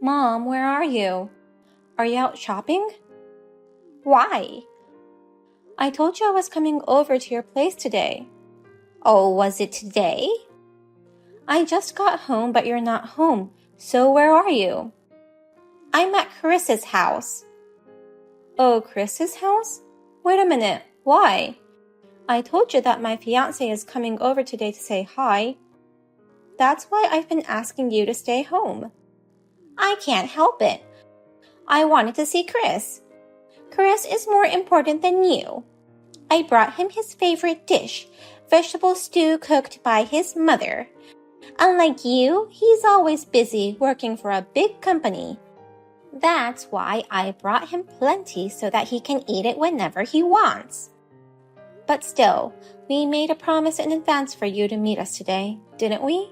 Mom, where are you? Are you out shopping? Why? I told you I was coming over to your place today. Oh, was it today? I just got home, but you're not home. So where are you? I'm at Chris's house. Oh, Chris's house? Wait a minute. Why? I told you that my fiancé is coming over today to say hi. That's why I've been asking you to stay home. I can't help it. I wanted to see Chris. Chris is more important than you. I brought him his favorite dish, vegetable stew cooked by his mother. Unlike you, he's always busy working for a big company. That's why I brought him plenty so that he can eat it whenever he wants. But still, we made a promise in advance for you to meet us today, didn't we?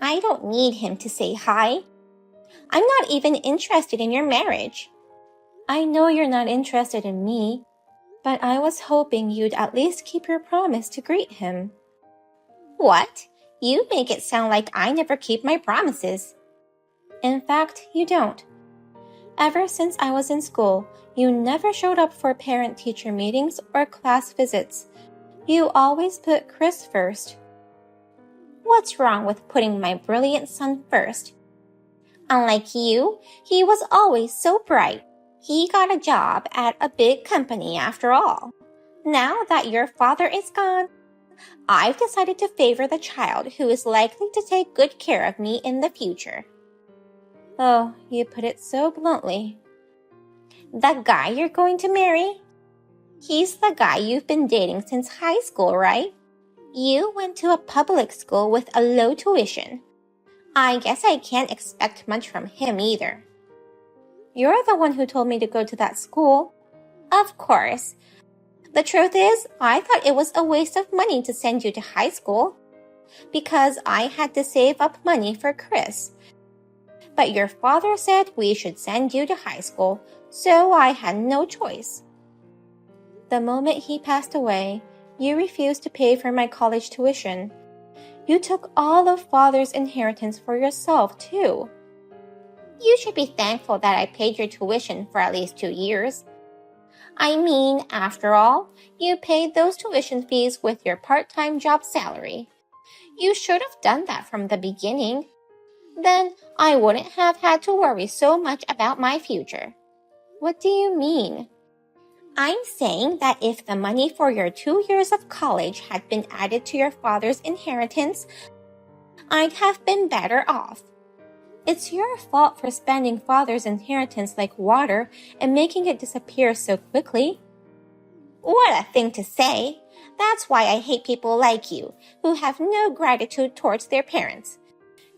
I don't need him to say hi. I'm not even interested in your marriage. I know you're not interested in me, but I was hoping you'd at least keep your promise to greet him. What? You make it sound like I never keep my promises. In fact, you don't. Ever since I was in school, you never showed up for parent-teacher meetings or class visits. You always put Chris first. What's wrong with putting my brilliant son first? Unlike you, he was always so bright. He got a job at a big company after all. Now that your father is gone, I've decided to favor the child who is likely to take good care of me in the future. Oh, you put it so bluntly. The guy you're going to marry? He's the guy you've been dating since high school, right? You went to a public school with a low tuition. I guess I can't expect much from him either. You're the one who told me to go to that school. Of course. The truth is, I thought it was a waste of money to send you to high school because I had to save up money for Chris. But your father said we should send you to high school, so I had no choice. The moment he passed away, you refused to pay for my college tuition. You took all of Father's inheritance for yourself, too. You should be thankful that I paid your tuition for at least 2 years. I mean, after all, you paid those tuition fees with your part-time job salary. You should have done that from the beginning. Then I wouldn't have had to worry so much about my future. What do you mean? I'm saying that if the money for your 2 years of college had been added to your father's inheritance, I'd have been better off. It's your fault for spending Father's inheritance like water and making it disappear so quickly. What a thing to say! That's why I hate people like you, who have no gratitude towards their parents.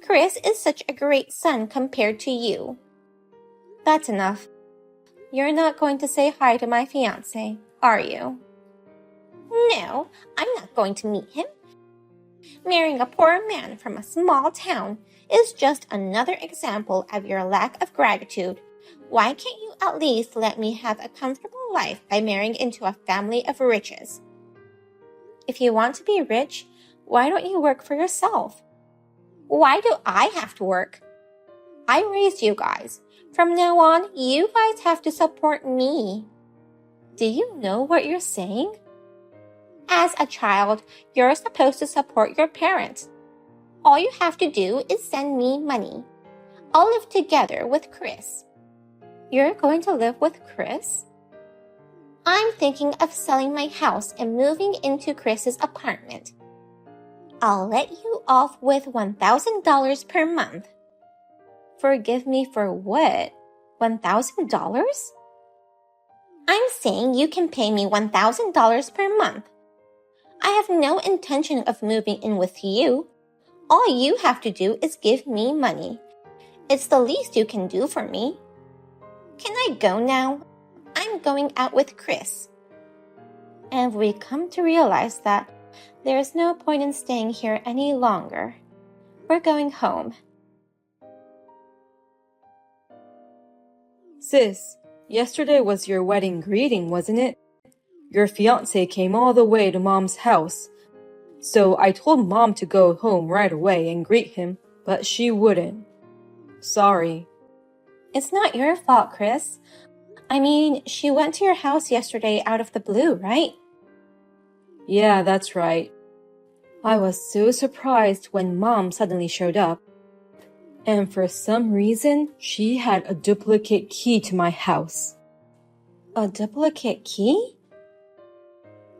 Chris is such a great son compared to you. That's enough. You're not going to say hi to my fiancé, are you? No, I'm not going to meet him. Marrying a poor man from a small town is just another example of your lack of gratitude. Why can't you at least let me have a comfortable life by marrying into a family of riches? If you want to be rich, why don't you work for yourself? Why do I have to work? I raised you guys. From now on, you guys have to support me. Do you know what you're saying? As a child, you're supposed to support your parents. All you have to do is send me money. I'll live together with Chris. You're going to live with Chris? I'm thinking of selling my house and moving into Chris's apartment. I'll let you off with $1,000 per month. Forgive me for what? $1,000? I'm saying you can pay me $1,000 per month. I have no intention of moving in with you. All you have to do is give me money. It's the least you can do for me. Can I go now? I'm going out with Chris. And we come to realize that there's no point in staying here any longer. We're going home. Sis, yesterday was your wedding greeting, wasn't it? Your fiancé came all the way to Mom's house. So I told Mom to go home right away and greet him, but she wouldn't. Sorry. It's not your fault, Chris. I mean, she went to your house yesterday out of the blue, right? Yeah, that's right. I was so surprised when Mom suddenly showed up. And for some reason, she had a duplicate key to my house. A duplicate key?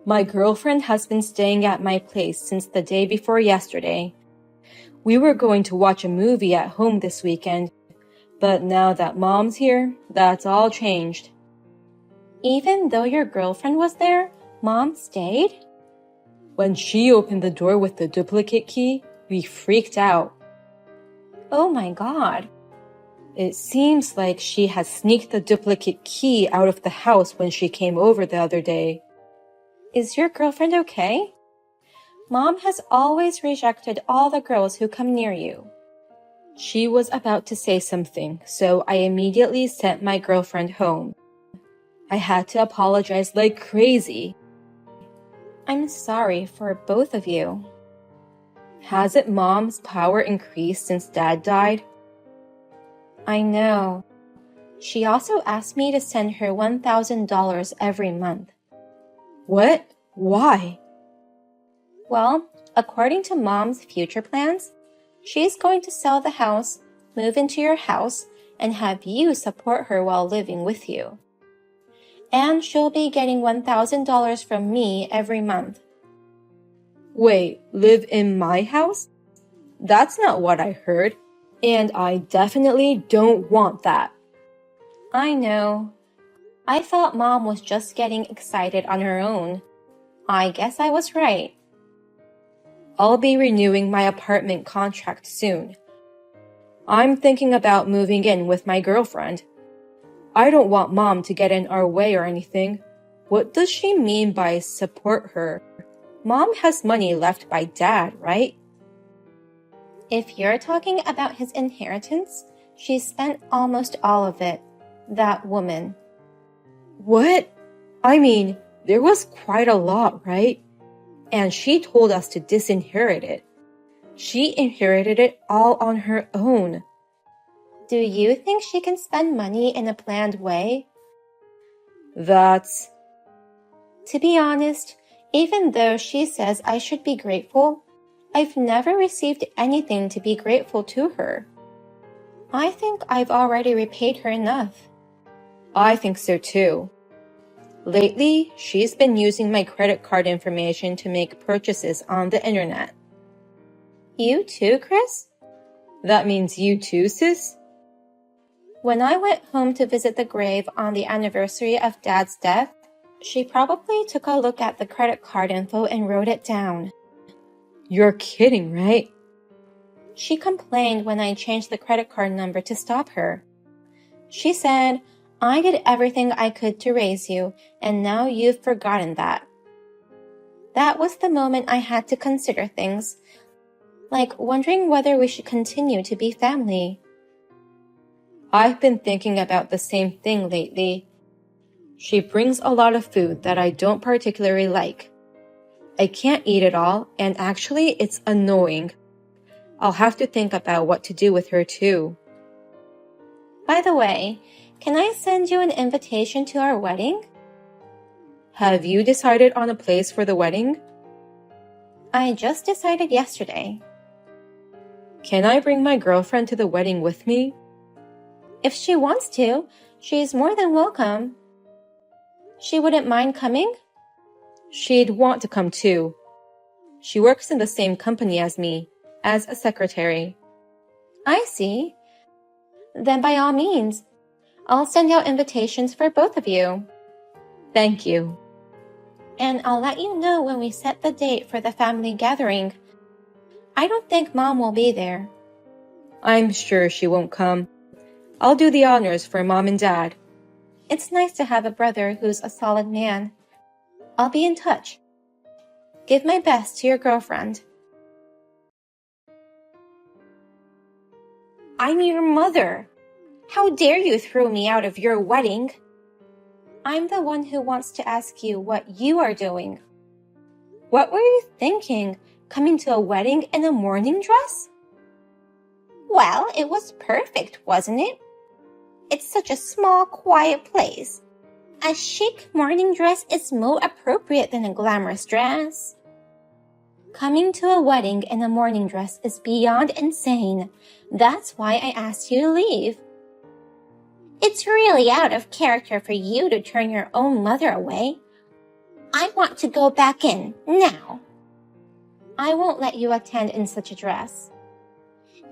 My girlfriend has been staying at my place since the day before yesterday. We were going to watch a movie at home this weekend, but now that Mom's here, that's all changed. Even though your girlfriend was there, Mom stayed? When she opened the door with the duplicate key, we freaked out. Oh my God. It seems like she has sneaked the duplicate key out of the house when she came over the other day. Is your girlfriend okay? Mom has always rejected all the girls who come near you. She was about to say something, so I immediately sent my girlfriend home. I had to apologize like crazy. I'm sorry for both of you. Hasn't Mom's power increased since Dad died? I know. She also asked me to send her $1,000 every month. What? Why? Well, according to Mom's future plans, she's going to sell the house, move into your house, and have you support her while living with you. And she'll be getting $1,000 from me every month. Wait, live in my house? That's not what I heard, and I definitely don't want that. I know. I thought Mom was just getting excited on her own. I guess I was right. I'll be renewing my apartment contract soon. I'm thinking about moving in with my girlfriend. I don't want Mom to get in our way or anything. What does she mean by support her? Mom has money left by Dad, right? If you're talking about his inheritance, she spent almost all of it. That woman. What? I mean, there was quite a lot, right? And she told us to disinherit it. She inherited it all on her own. Do you think she can spend money in a planned way? That's... To be honest, even though she says I should be grateful, I've never received anything to be grateful to her. I think I've already repaid her enough. I think so too. Lately, she's been using my credit card information to make purchases on the internet. You too, Chris? That means you too, sis? When I went home to visit the grave on the anniversary of Dad's death, she probably took a look at the credit card info and wrote it down. You're kidding, right? She complained when I changed the credit card number to stop her. She said, I did everything I could to raise you, and now you've forgotten that. That was the moment I had to consider things, like wondering whether we should continue to be family. I've been thinking about the same thing lately. She brings a lot of food that I don't particularly like. I can't eat it all, and actually it's annoying. I'll have to think about what to do with her too. By the way, can I send you an invitation to our wedding? Have you decided on a place for the wedding? I just decided yesterday. Can I bring my girlfriend to the wedding with me? If she wants to, she's more than welcome. She wouldn't mind coming? She'd want to come too. She works in the same company as me, as a secretary. I see. Then by all means, I'll send out invitations for both of you. Thank you. And I'll let you know when we set the date for the family gathering. I don't think Mom will be there. I'm sure she won't come. I'll do the honors for Mom and Dad. It's nice to have a brother who's a solid man. I'll be in touch. Give my best to your girlfriend. I'm your mother. How dare you throw me out of your wedding? I'm the one who wants to ask you what you are doing. What were you thinking, coming to a wedding in a morning dress? Well, it was perfect, wasn't it? It's such a small, quiet place. A chic morning dress is more appropriate than a glamorous dress. Coming to a wedding in a morning dress is beyond insane. That's why I asked you to leave. It's really out of character for you to turn your own mother away. I want to go back in, now. I won't let you attend in such a dress.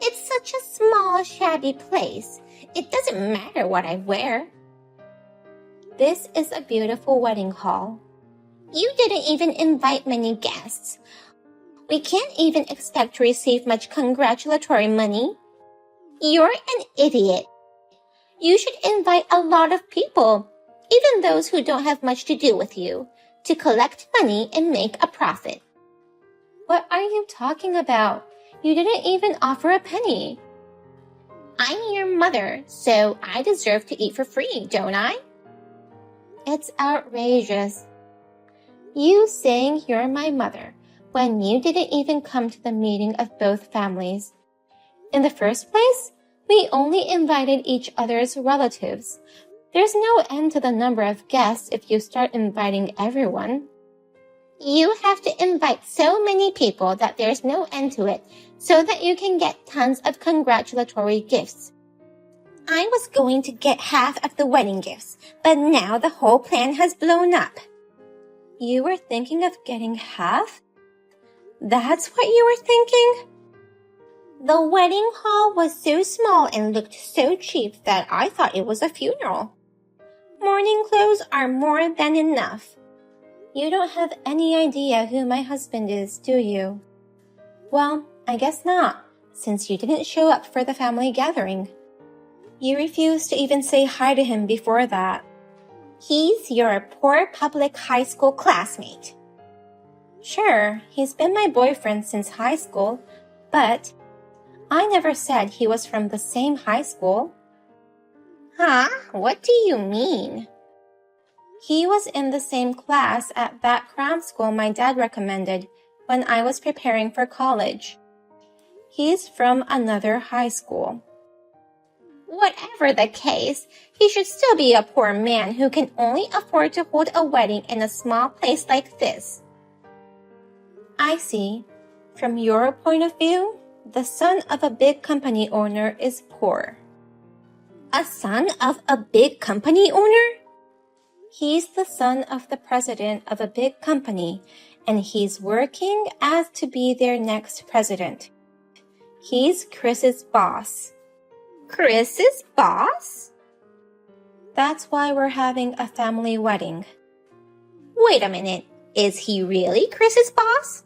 It's such a small, shabby place. It doesn't matter what I wear. This is a beautiful wedding hall. You didn't even invite many guests. We can't even expect to receive much congratulatory money. You're an idiot. You should invite a lot of people, even those who don't have much to do with you, to collect money and make a profit. What are you talking about? You didn't even offer a penny. I'm your mother, so I deserve to eat for free, don't I? It's outrageous. You saying you're my mother when you didn't even come to the meeting of both families. In the first place, we only invited each other's relatives. There's no end to the number of guests if you start inviting everyone. You have to invite so many people that there's no end to it, so that you can get tons of congratulatory gifts. I was going to get half of the wedding gifts, but now the whole plan has blown up. You were thinking of getting half? That's what you were thinking? The wedding hall was so small and looked so cheap that I thought it was a funeral. Morning clothes are more than enough. You don't have any idea who my husband is, do you? Well, I guess not, since you didn't show up for the family gathering. You refused to even say hi to him before that. He's your poor public high school classmate. Sure, he's been my boyfriend since high school, but I never said he was from the same high school. Huh? What do you mean? He was in the same class at that cram school my dad recommended when I was preparing for college. He's from another high school. Whatever the case, he should still be a poor man who can only afford to hold a wedding in a small place like this. I see. From your point of view, the son of a big company owner is poor. A son of a big company owner? He's the son of the president of a big company, and he's working as to be their next president. He's Chris's boss. Chris's boss? That's why we're having a family wedding. Wait a minute. Is he really Chris's boss?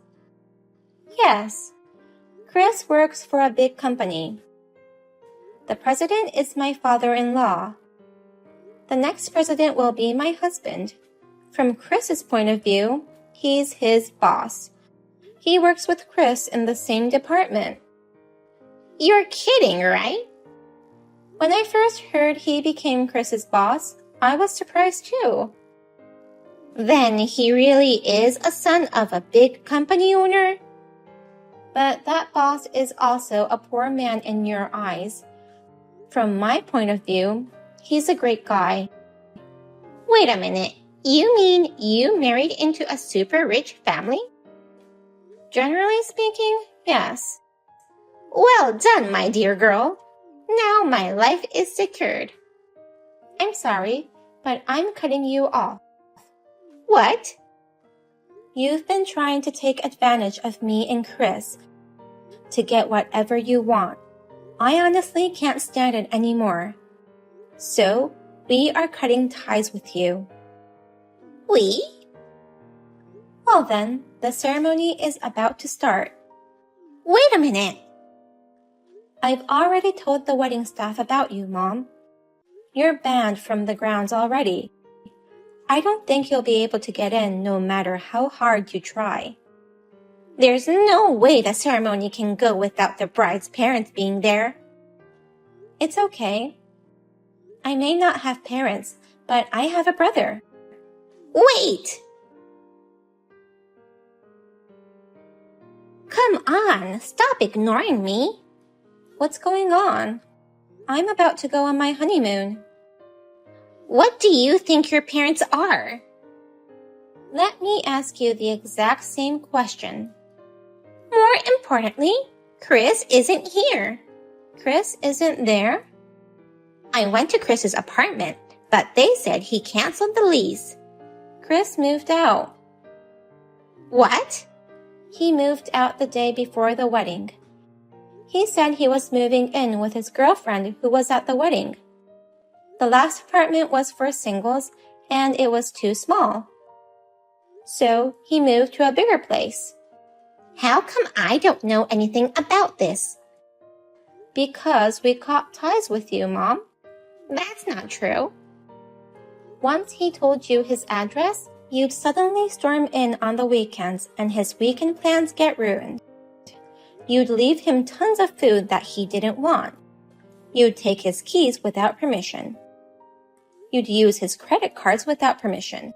Yes. Chris works for a big company. The president is my father-in-law. The next president will be my husband. From Chris's point of view, he's his boss. He works with Chris in the same department. You're kidding, right? When I first heard he became Chris's boss, I was surprised too. Then he really is a son of a big company owner? But that boss is also a poor man in your eyes. From my point of view, he's a great guy. Wait a minute. You mean you married into a super rich family? Generally speaking, yes. Well done, my dear girl. Now my life is secured. I'm sorry, but I'm cutting you off. What? You've been trying to take advantage of me and Chris to get whatever you want. I honestly can't stand it anymore. So, we are cutting ties with you. We? Well then, the ceremony is about to start. Wait a minute. I've already told the wedding staff about you, Mom. You're banned from the grounds already. I don't think you'll be able to get in no matter how hard you try. There's no way the ceremony can go without the bride's parents being there. It's okay. I may not have parents, but I have a brother. Wait! Come on, stop ignoring me. What's going on? I'm about to go on my honeymoon. What do you think your parents are? Let me ask you the exact same question. More importantly, Chris isn't here. Chris isn't there? I went to Chris's apartment, but they said he canceled the lease. Chris moved out. What? He moved out the day before the wedding. He said he was moving in with his girlfriend who was at the wedding. The last apartment was for singles and it was too small. So he moved to a bigger place. How come I don't know anything about this? Because we caught ties with you, Mom. That's not true. Once he told you his address, you'd suddenly storm in on the weekends and his weekend plans get ruined. You'd leave him tons of food that he didn't want. You'd take his keys without permission. You'd use his credit cards without permission.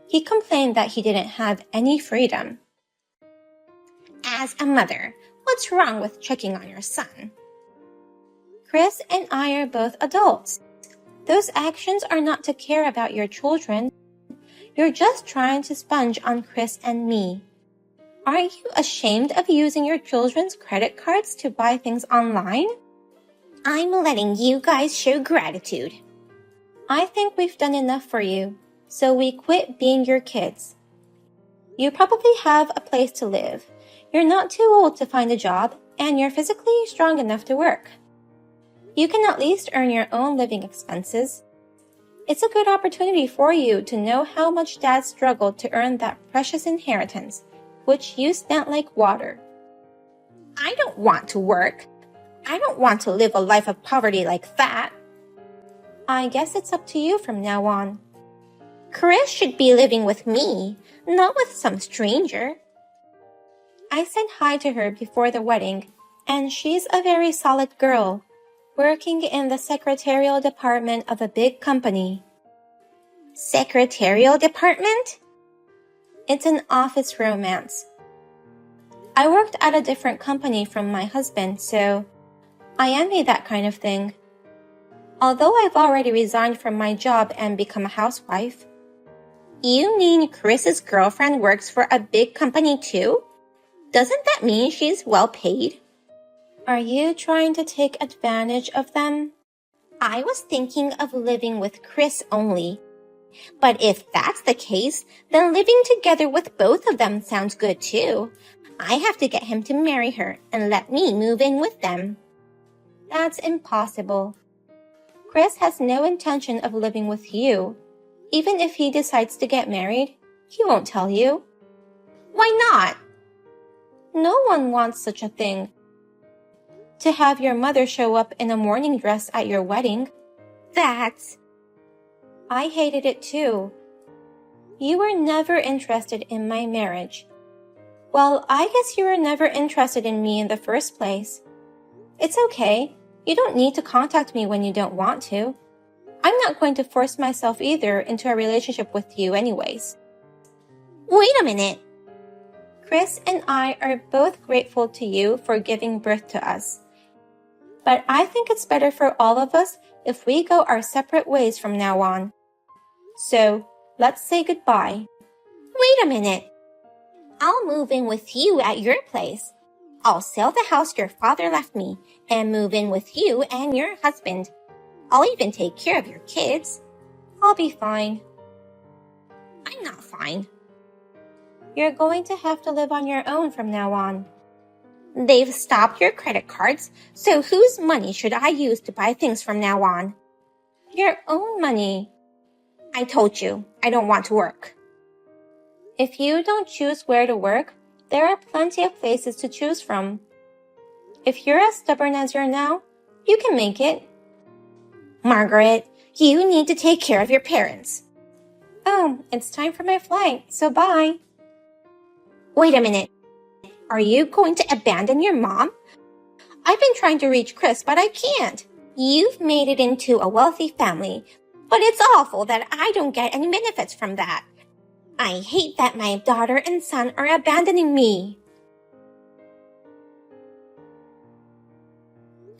He complained that he didn't have any freedom. As a mother, what's wrong with checking on your son? Chris and I are both adults. Those actions are not to care about your children. You're just trying to sponge on Chris and me. Are you ashamed of using your children's credit cards to buy things online? I'm letting you guys show gratitude. I think we've done enough for you, so we quit being your kids. You probably have a place to live. You're not too old to find a job, and you're physically strong enough to work. You can at least earn your own living expenses. It's a good opportunity for you to know how much Dad struggled to earn that precious inheritance, which you spent like water. I don't want to work. I don't want to live a life of poverty like that. I guess it's up to you from now on. Chris should be living with me, not with some stranger. I said hi to her before the wedding, and she's a very solid girl, working in the secretarial department of a big company. Secretarial department? It's an office romance. I worked at a different company from my husband, so I envy that kind of thing. Although I've already resigned from my job and become a housewife. You mean Chris's girlfriend works for a big company too? Doesn't that mean she's well paid? Are you trying to take advantage of them? I was thinking of living with Chris only. But if that's the case, then living together with both of them sounds good too. I have to get him to marry her and let me move in with them. That's impossible. Chris has no intention of living with you. Even if he decides to get married, he won't tell you. Why not? No one wants such a thing. To have your mother show up in a morning dress at your wedding. I hated it too. You were never interested in my marriage. Well, I guess you were never interested in me in the first place. It's okay. You don't need to contact me when you don't want to. I'm not going to force myself either into a relationship with you anyways. Wait a minute. Chris and I are both grateful to you for giving birth to us. But I think it's better for all of us if we go our separate ways from now on. So, let's say goodbye. Wait a minute. I'll move in with you at your place. I'll sell the house your father left me and move in with you and your husband. I'll even take care of your kids. I'll be fine. I'm not fine. You're going to have to live on your own from now on. They've stopped your credit cards, so whose money should I use to buy things from now on? Your own money. I told you, I don't want to work. If you don't choose where to work, there are plenty of places to choose from. If you're as stubborn as you're now, you can make it. Margaret, you need to take care of your parents. Oh, it's time for my flight, so bye. Wait a minute. Are you going to abandon your mom? I've been trying to reach Chris, but I can't. You've made it into a wealthy family, but it's awful that I don't get any benefits from that. I hate that my daughter and son are abandoning me.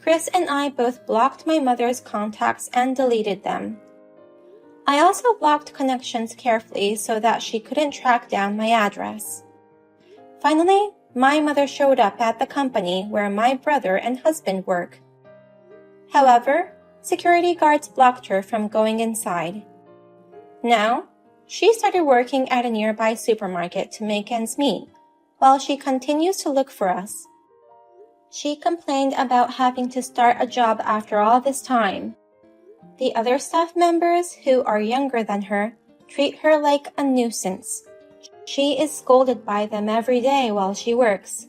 Chris and I both blocked my mother's contacts and deleted them. I also blocked connections carefully so that she couldn't track down my address. Finally, my mother showed up at the company where my brother and husband work. However, security guards blocked her from going inside. Now, she started working at a nearby supermarket to make ends meet, while she continues to look for us. She complained about having to start a job after all this time. The other staff members, who are younger than her, treat her like a nuisance. She is scolded by them every day while she works.